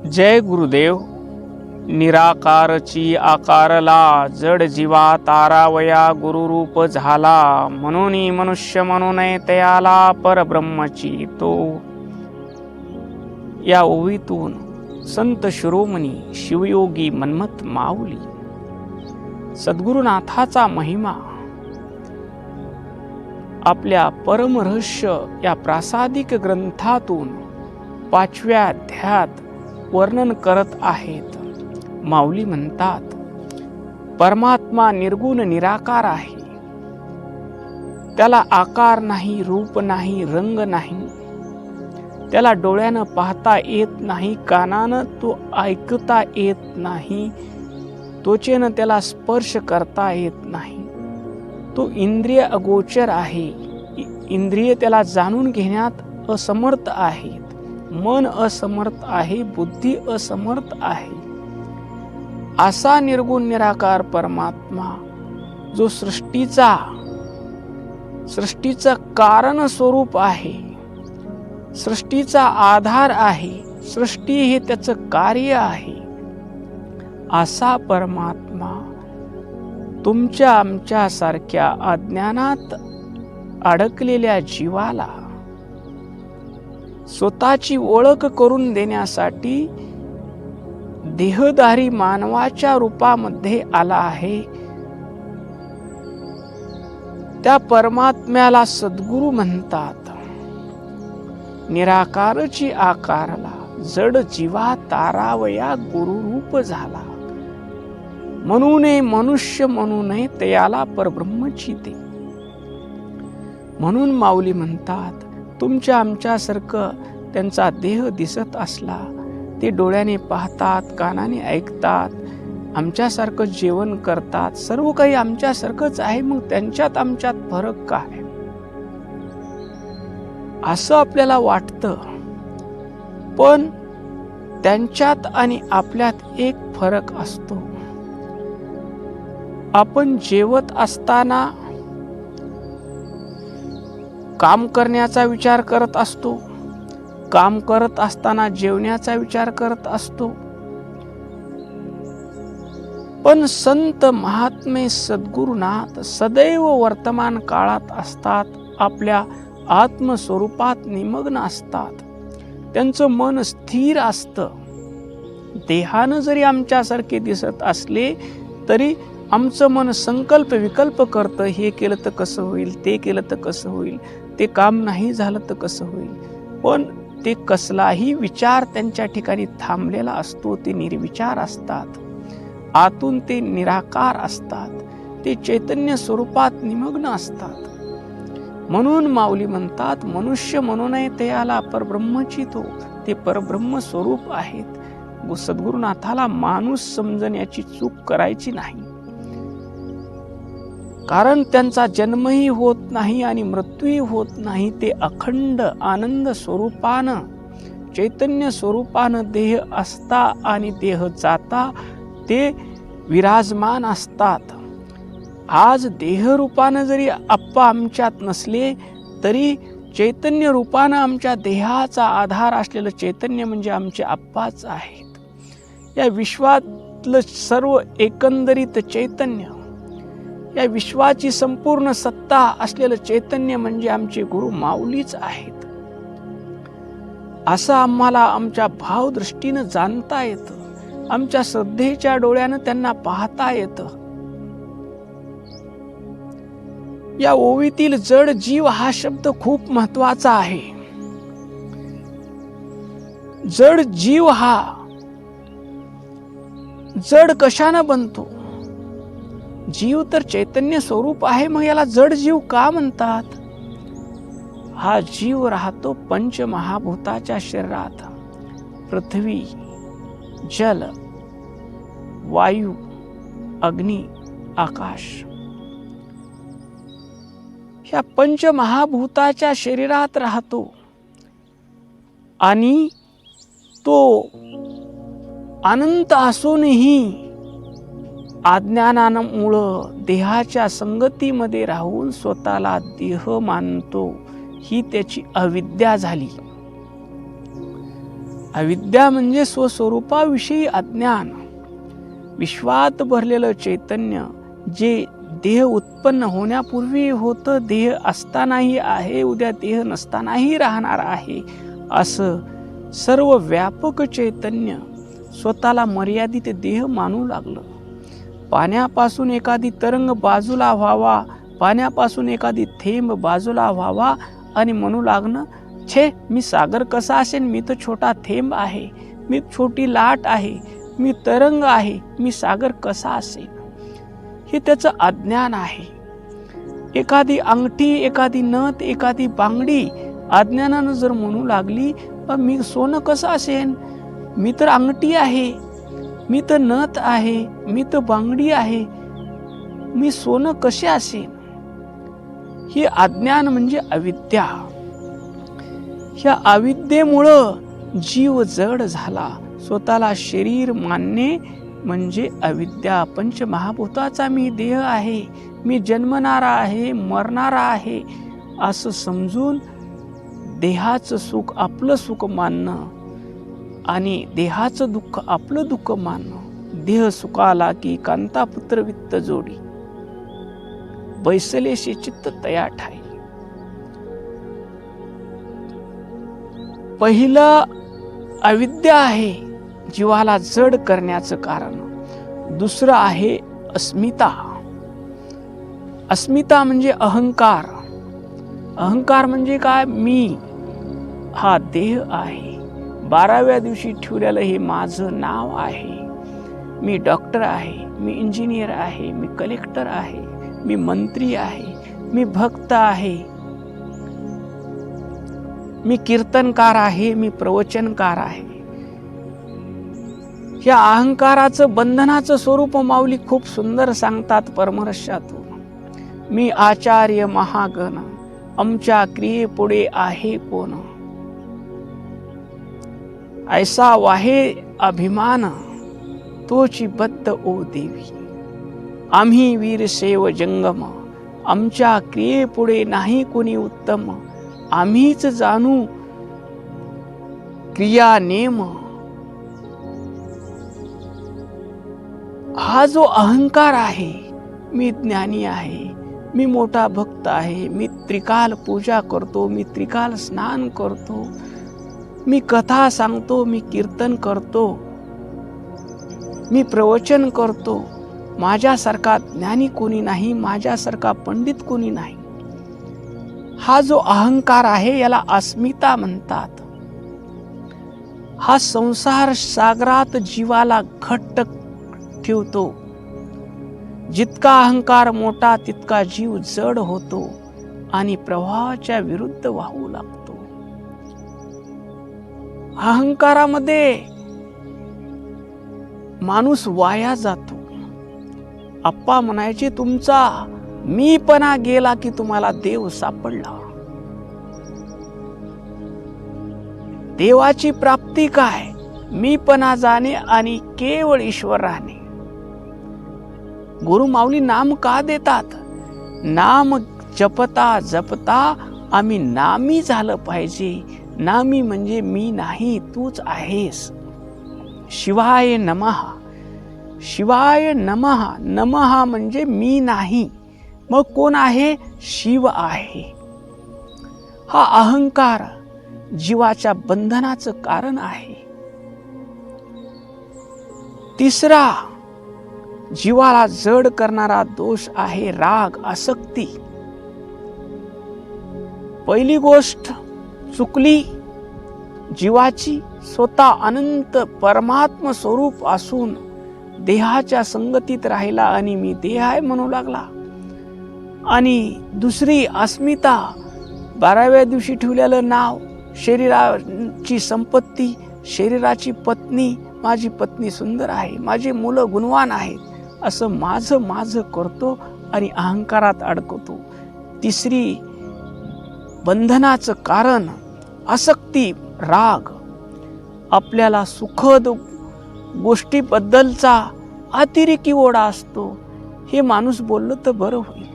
जय गुरुदेव. निराकारची आकारला, जड जीवा तारावया गुरुरूप झाला. म्हणून मनुष्य म्हणू नये तयाला, परब्रह्मची तो. या ओवीतून संत शिरोमणी शिवयोगी मन्मथ माऊली सद्गुरुनाथाचा महिमा आपल्या परमरहस्य या प्रासादिक ग्रंथातून 5व्या अध्यायात वर्णन करत आहेत. माऊली म्हणतात, परमात्मा निर्गुण निराकार आहे. त्याला आकार नाही, रूप नाही, रंग नाही. त्याला डोळ्यानं पाहता येत नाही, कानानं तो ऐकता येत नाही, त्वचेनं त्याला स्पर्श करता येत नाही. तो इंद्रिय अगोचर आहे. इंद्रिय त्याला जाणून घेण्यात असमर्थ आहेत. मन असमर्थ आहे, बुद्धी असमर्थ आहे. असा निर्गुण निराकार परमात्मा जो सृष्टीचा कारण स्वरूप आहे, सृष्टीचा आधार आहे, सृष्टी हे त्याचं कार्य आहे, असा परमात्मा तुमच्या आमच्या सारख्या अज्ञानात अडकलेल्या जीवाला स्वतःची ओळख करून देण्यासाठी देहधारी मानवाच्या रूपामध्ये आला आहे. त्या परमात्म्याला सद्गुरु म्हणतात. निराकारची आकारला, जड जीवा तारावया गुरुरूप झाला. म्हणून मनुष्य म्हणू नये तयाला, परब्रह्मची ते. म्हणून माऊली म्हणतात, तुमच्या आमच्यासारखं त्यांचा देह दिसत असला, ते डोळ्याने पाहतात, कानाने ऐकतात, आमच्यासारखं जेवण करतात, सर्व काही आमच्यासारखंच आहे, मग त्यांच्यात आमच्यात फरक काय असं आपल्याला वाटतं. पण त्यांच्यात आणि आपल्यात एक फरक असतो. आपण जेवत असताना काम करण्याचा विचार करत असतो, काम करत असताना जेवण्याचा विचार करत असतो. पण संत महात्मे सद्गुरुनाथ सदैव वर्तमान काळात असतात, आपल्या आत्मस्वरूपात निमग्न असतात. त्यांचं मन स्थिर असतं. देहानं जरी आमच्यासारखे दिसत असले तरी आमचं मन संकल्प विकल्प करतं, हे केलं तर कसं होईल, ते केलं तर कसं होईल, ते काम नाही झालं तर कसं होईल. पण ते कसलाही विचार त्यांच्या ठिकाणी थांबलेला असतो. ते निर्विचार असतात. आतून ते निराकार असतात. ते चैतन्य स्वरूपात निमग्न असतात. म्हणून माऊली म्हणतात, मनुष्य म्हणू नये तयाला, परब्रह्मची तो. ते परब्रह्म स्वरूप आहेत. सद्गुरुनाथाला माणूस समजण्याची चूक करायची नाही. कारण त्यांचा जन्मही होत नाही आणि मृत्यूही होत नाही. ते अखंड आनंद स्वरूपानं, चैतन्य स्वरूपानं देह असता आणि देह जाता ते विराजमान असतात. आज देह रूपानं जरी आप्पा आमच्यात नसले तरी चैतन्य रूपानं आमच्या देहाचा आधार असलेलं चैतन्य म्हणजे आमचे आप्पाच आहेत. या विश्वातलं सर्व एकंदरीत चैतन्य, या विश्वाची संपूर्ण सत्ता असलेलं चैतन्य म्हणजे आमचे गुरु माऊलीच आहेत. असं आम्हाला आमच्या भावदृष्टीनं जाणता येतं. आमच्या श्रद्धेच्या डोळ्यानं त्यांना पाहता येतं. या ओवीतील जड जीव हा शब्द खूप महत्वाचा आहे. जड जीव हा जड कशानं बनतो? जीव तर चैतन्य स्वरूप आहे, मग याला जड जीव का म्हणतात? हा जीव राहतो पंचमहाभूताच्या शरीरात. पृथ्वी, जल, वायू, अग्नी, आकाश. ह्या पंचमहाभूताच्या शरीरात राहतो आणि तो अनंत असूनही अज्ञानामुळं देहाच्या संगतीमध्ये राहून स्वतःला देह मानतो. ही त्याची अविद्या झाली. अविद्या म्हणजे स्वस्वरूपाविषयी अज्ञान. विश्वात भरलेलं चैतन्य जे देह उत्पन्न होण्यापूर्वी होतं, देह असतानाही आहे, उद्या देह नसतानाही राहणार आहे, असं सर्व व्यापक चैतन्य स्वतःला मर्यादित देह मानू लागलं. पाण्यापासून एखादी तरंग बाजूला व्हावा, पाण्यापासून एखादी थेंब बाजूला व्हावा आणि म्हणू लागणं, छे मी सागर कसा असेन, मी तर छोटा थेंब आहे, मी छोटी लाट आहे, मी तरंग आहे, मी सागर कसा असेल. हे त्याचं अज्ञान आहे. एखादी अंगठी, एखादी नथ, एखादी बांगडी अज्ञानानं जर म्हणू लागली, मी सोनं कसं असेन, मी तर अंगठी आहे, मी तर नथ आहे, मी तर बांगडी आहे, मी सोनं कसे असेन. हे अज्ञान म्हणजे अविद्या. ह्या अविद्येमुळं जीव जड झाला. स्वतःला शरीर मानणे म्हणजे अविद्या. पंचमहाभूताचा मी देह आहे, मी जन्मणारा आहे, मरणारा आहे असं समजून देहाचं सुख आपलं सुख मानणं आणि देहाचं दुःख आपलं दुःख मानणं. देह सुखाला की कांतापुत्र वित्त जोडी, बैसलेशे चित्त तया ठाई. पहिलं अविद्या आहे जीवाला जड करण्याचं कारण. दुसरं आहे अस्मिता. अस्मिता म्हणजे अहंकार. अहंकार म्हणजे काय, मी हा देह आहे, 12व्या दिवशी ठेवलेलं हे माझं नाव आहे, मी डॉक्टर आहे, मी इंजिनियर आहे, मी कलेक्टर आहे, मी मंत्री आहे, मी भक्त आहे, मी कीर्तनकार आहे, मी प्रवचनकार आहे. या अहंकाराचं बंधनाचं स्वरूप माऊली खूप सुंदर सांगतात परमरश्यातून. मी आचार्य महागण, आमच्या क्रियेपुढे आहे कोण. ऐसा वाहे अभिमान, तोची बद्ध ओ देवी. आम्ही वीर सेव जंगम, आमच्या क्रियेपुढे नाही कोणी उत्तम. आम्हीच जाणू क्रिया नेम. हा जो अहंकार आहे, मी ज्ञानी आहे, मी मोठा भक्त आहे, मी त्रिकाल पूजा करतो, मी त्रिकाल स्नान करतो, मी कथा सांगतो, मी कीर्तन करतो, मी प्रवचन करतो, माझ्यासारखा ज्ञानी कोणी नाही, माझ्यासारखा पंडित कोणी नाही. हा जो अहंकार आहे याला अस्मिता म्हणतात. हा संसार सागरात जीवाला घट्ट ठेवतो. जितका अहंकार मोठा तितका जीव जड होतो आणि प्रवाहाच्या विरुद्ध वाहू लागतो. अहंकारामध्ये माणूस वाया जातो. आप्पा म्हणायचे, तुमचा मीपणा गेला की तुम्हाला देव सापडला. देवाची प्राप्ती काय, मीपणा जाणे आणि केवळ ईश्वर राहणे. गुरु माऊली नाम का देतात, नाम जपता जपता आम्ही नामी झालं पाहिजे. नामी म्हणजे मी नाही, तूच आहेस. शिवाय नमः, शिवाय नमः. नमः म्हणजे मी नाही, मग कोण आहे, शिव आहे. हा अहंकार जीवाच्या बंधनाचं कारण आहे. तिसरा जीवाला जड करणारा दोष आहे राग, आसक्ती. पहिली गोष्ट चुकली जीवाची, स्वतः अनंत परमात्म स्वरूप असून देहाच्या संगतीत राहिला आणि मी देह आहे म्हणू लागला. आणि दुसरी अस्मिता, 12व्या दिवशी ठेवलेलं नाव, शरीराची संपत्ती, शरीराची पत्नी, माझी पत्नी सुंदर आहे, माझी मुलं गुणवान आहेत, असं माझं माझं करतो आणि अहंकारात अडकतो. तिसरी बंधनाचं कारण आसक्ती, राग. आपल्याला सुखद गोष्टीबद्दलचा अतिरेकी ओढा असतो. हे माणूस बोललं तर बरं होईल,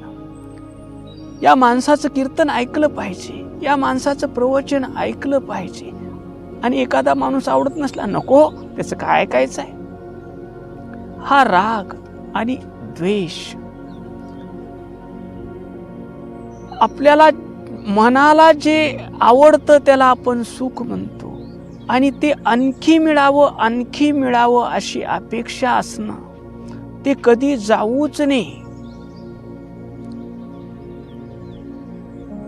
या माणसाचं कीर्तन ऐकलं पाहिजे, या माणसाचं प्रवचन ऐकलं पाहिजे, आणि एखादा माणूस आवडत नसला, नको त्याचं काय ऐकायचं आहे. हा राग आणि द्वेष आपल्याला, मनाला जे आवडतं त्याला आपण सुख म्हणतो आणि ते आणखी मिळावं अशी अपेक्षा असणं, ते कधी जाऊच नाही.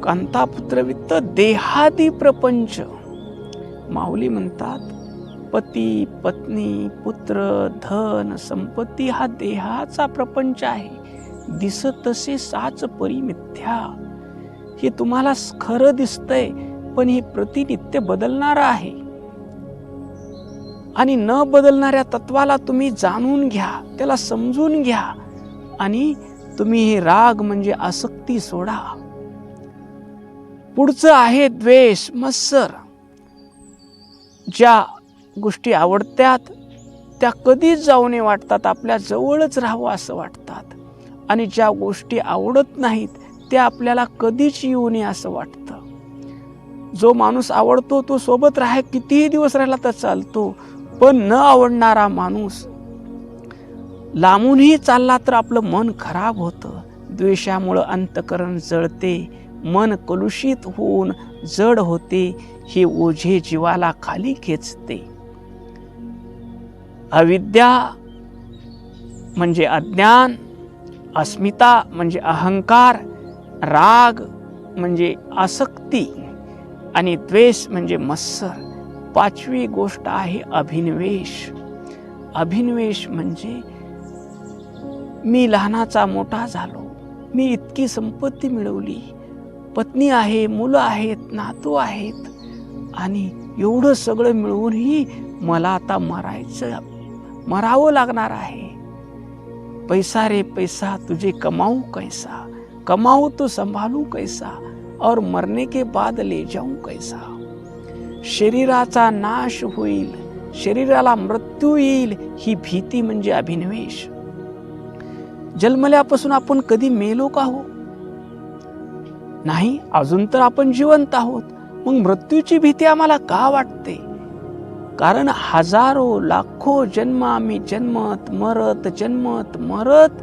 कांतापुत्रवित्त देहादी प्रपंच. माऊली म्हणतात, पती पत्नी पुत्र धन संपत्ती हा देहाचा प्रपंच आहे. दिसत तसे साच परी मिथ्या. हे तुम्हाला खरं दिसतंय, पण हे प्रतिनित्य बदलणारं आहे. आणि न बदलणाऱ्या तत्वाला तुम्ही जाणून घ्या, त्याला समजून घ्या आणि तुम्ही हे राग म्हणजे आसक्ती सोडा. पुढचं आहे द्वेष, मत्सर. ज्या गोष्टी आवडतात त्या कधीच जाऊ नये वाटतात, आपल्या जवळच राहावं असं वाटतात. आणि ज्या गोष्टी आवडत नाहीत त्या आपल्याला कधीच येऊ नये असं वाटतं. जो माणूस आवडतो तो सोबत कितीही दिवस राहिला तर चालतो, पण न आवडणारा माणूस लांबूनही चालला तर आपलं मन खराब होतं. द्वेषामुळं अंतःकरण जळते, मन कलुषित होऊन जड होते, हे ओझे जीवाला खाली खेचते. अविद्या म्हणजे अज्ञान, अस्मिता म्हणजे अहंकार, राग म्हणजे आसक्ती आणि द्वेष म्हणजे मत्सर. पाचवी गोष्ट आहे अभिनिवेश. अभिनिवेश म्हणजे मी लहानाचा मोठा झालो, मी इतकी संपत्ती मिळवली, पत्नी आहे, मुलं आहेत, नातू आहेत, आणि एवढं सगळं मिळवूनही मला आता मरावं लागणार आहे. पैसा रे पैसा तुझे कमाऊ कैसा, कमाऊ तो संभालू कैसा, और मरने के बाद ले जाऊं कैसा. शरीराचा नाश होईल, शरीराला मृत्यू येईल, ही भीती म्हणजे अभिनिवेश. जन्मल्यापासून आपण कधी मेलो का हो? नाही, अजून तर आपण जिवंत आहोत. मग मृत्यूची भीती आम्हाला का वाटते? कारण हजारो लाखो जन्म आम्ही जन्मत मरत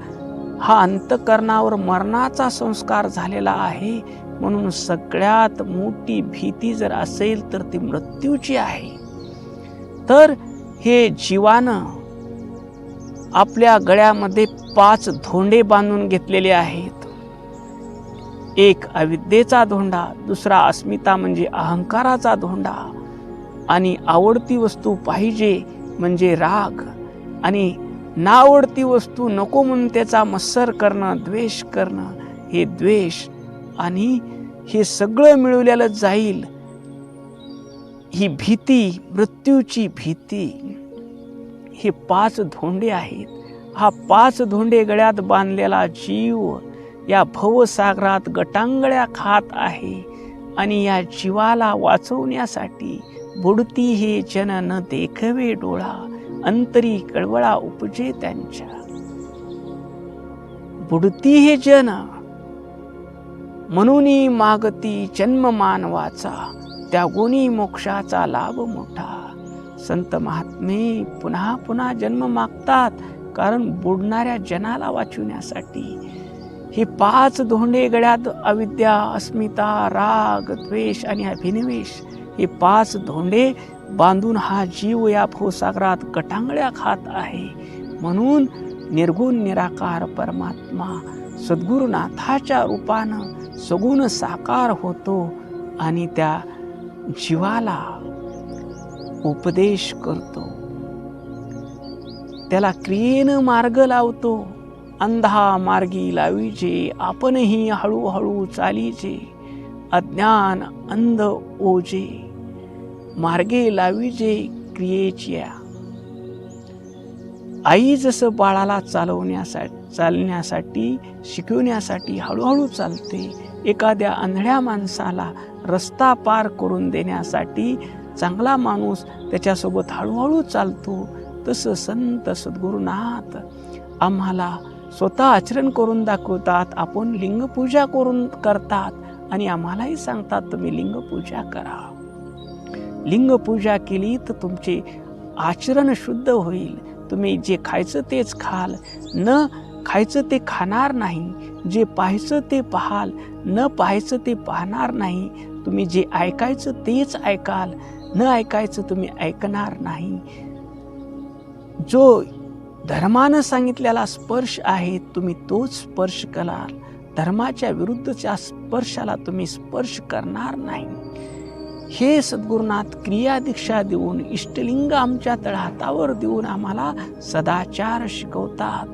हा अंतःकरणावर मरणाचा संस्कार झालेला आहे. म्हणून सगळ्यात मोठी भीती जर असेल तर ती मृत्यूची आहे. तर हे जीवानं आपल्या गळ्यामध्ये 5 धोंडे बांधून घेतलेले आहेत. एक अविद्येचा धोंडा, दुसरा अस्मिता म्हणजे अहंकाराचा धोंडा, आणि आवडती वस्तू पाहिजे म्हणजे राग, आणि नावडती वस्तू नको म्हणून त्याचा मत्सर करणं, द्वेष करणं, हे द्वेष. आणि हे सगळं मिळवलेलं जाईल ही भीती, मृत्यूची भीती. हे 5 धोंडे आहेत. हा 5 धोंडे गळ्यात बांधलेला जीव या भवसागरात गटांगळ्या खात आहे. आणि या जीवाला वाचवण्यासाठी बुडती हे जन न देखवे डोळा, अंतरी कळवळा उपजे त्यांच्या. बुडती हे जन म्हणून मागती जन्म मानवाचा, त्या गुणी मोक्षाचा लाभ मोठा. संत महात्मे पुन्हा पुन्हा जन्म मागतात, कारण बुडणाऱ्या जनाला वाचवण्यासाठी. हे 5 धोंडे गळ्यात, अविद्या, अस्मिता, राग, द्वेष आणि अभिनिवेश, हे 5 धोंडे बांधून हा जीव या भवसागरात गटांगळ्या खात आहे. म्हणून निर्गुण निराकार परमात्मा सद्गुरुनाथाच्या रूपानं सगुण साकार होतो आणि त्या जीवाला उपदेश करतो, त्याला क्रियेनं मार्ग लावतो. अंधा मार्गी लावीजे, आपणही हळूहळू चालीजे, अज्ञान अंध ओजे, मार्गे लावीजे क्रियेच्या. आई जसं बाळाला चालण्यासाठी शिकवण्यासाठी हळूहळू चालते, एखाद्या आंधळ्या माणसाला रस्ता पार करून देण्यासाठी चांगला माणूस त्याच्यासोबत हळूहळू चालतो. तसं संत सद्गुरुनाथ आम्हाला स्वतः आचरण करून दाखवतात. आपण लिंगपूजा करतात आणि आम्हालाही सांगतात तुम्ही लिंगपूजा करा. लिंगपूजा केली तर तुमचे आचरण शुद्ध होईल. तुम्ही जे खायचं तेच खाल, न खायचं ते खाणार नाही. जे पाहायचं ते पाहाल, न पाहायचं ते पाहणार नाही. तुम्ही जे ऐकायचं तेच ऐकाल, न ऐकायचं तुम्ही ऐकणार नाही. जो धर्मानं सांगितलेला स्पर्श आहे तुम्ही तोच स्पर्श कराल. धर्माच्या विरुद्धच्या स्पर्शाला तुम्ही स्पर्श करणार नाही. हे सद्गुरुनाथ क्रिया दीक्षा देऊन, इष्टलिंग आमच्या तळहातावर देऊन आम्हाला सदाचार शिकवतात.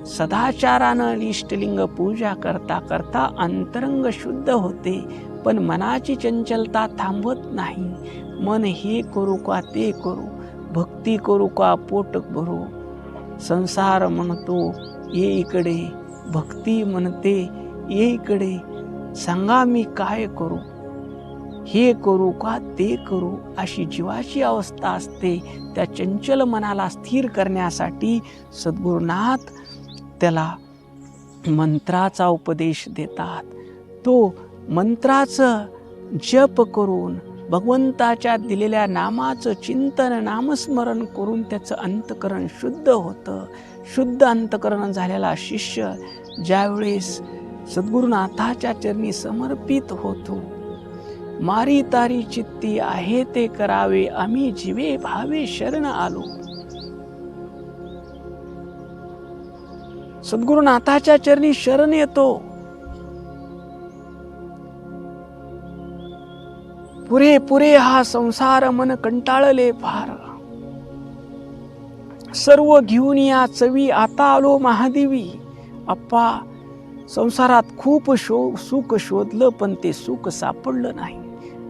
सदाचारानं इष्टलिंग पूजा करता करता अंतरंग शुद्ध होते, पण मनाची चंचलता थांबत नाही. मन हे करू का ते करू, भक्ती करू का पोट भरू. संसार म्हणतो ये इकडे, भक्ती म्हणते ये इकडे. सांगा मी काय करू, हे करू का ते करू, अशी जीवाची अवस्था असते. त्या चंचल मनाला स्थिर करण्यासाठी सद्गुरुनाथ त्याला मंत्राचा उपदेश देतात. तो मंत्राचं जप करून, भगवंताच्या दिलेल्या नामाचं चिंतन, नामस्मरण करून त्याचं अंतकरण शुद्ध होतं. शुद्ध अंतकरण झालेला शिष्य ज्यावेळेस सद्गुरुनाथाच्या चरणी समर्पित होतो, मारी तारी चित्ती आहे ते करावे, आम्ही जीवे भावे शरण आलो. सद्गुरुनाथाच्या चरणी शरण येतो. पुरे पुरे हा संसार मन कंटाळले फार, सर्व घेऊन या चवी आता आलो महादेवी. अप्पा, संसारात खूप सुख शोधलं पण ते सुख सापडलं नाही.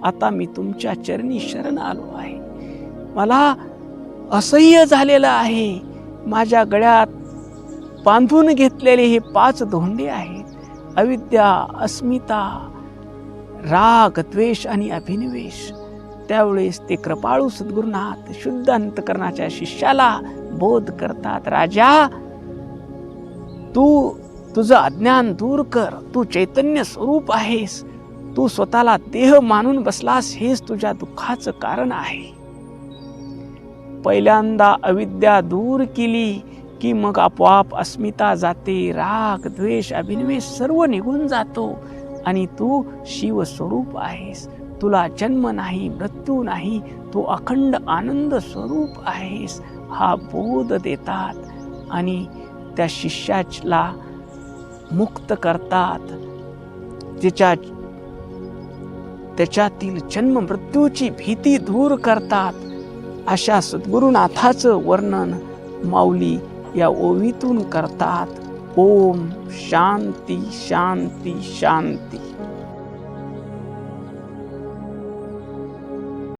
आता मी तुमच्या चरणी शरण आलो आहे. मला असह्य झालेलं आहे. माझ्या गळ्यात बांधून घेतलेले हे 5 धोंडे आहेत. अविद्या, अस्मिता, राग, द्वेष आणि अभिनिवेश. त्यावेळेस ते कृपाळू सद्गुरुनाथ शुद्ध अंतकरणाच्या शिष्याला बोध करतात. राजा, तू तुझं अज्ञान दूर कर. तू चैतन्य स्वरूप आहेस. तू स्वतःला देह मानून बसलास, हेच तुझ्या दुःखाचं कारण आहे. पहिल्यांदा अविद्या दूर केली की मग आपोआप अस्मिता जाते. राग, द्वेष, अभिनिवेश सर्व निघून जातो आणि तू शिवस्वरूप आहेस. तुला जन्म नाही, मृत्यू नाही, तू अखंड आनंद स्वरूप आहेस, हा बोध देतात आणि त्या शिष्याला मुक्त करतात. त्याच्यातील जन्म मृत्यूची भीती दूर करतात. अशा सद्गुरुनाथाचं वर्णन माऊली या ओवीतून करतात. ओम शांती शांती शांती.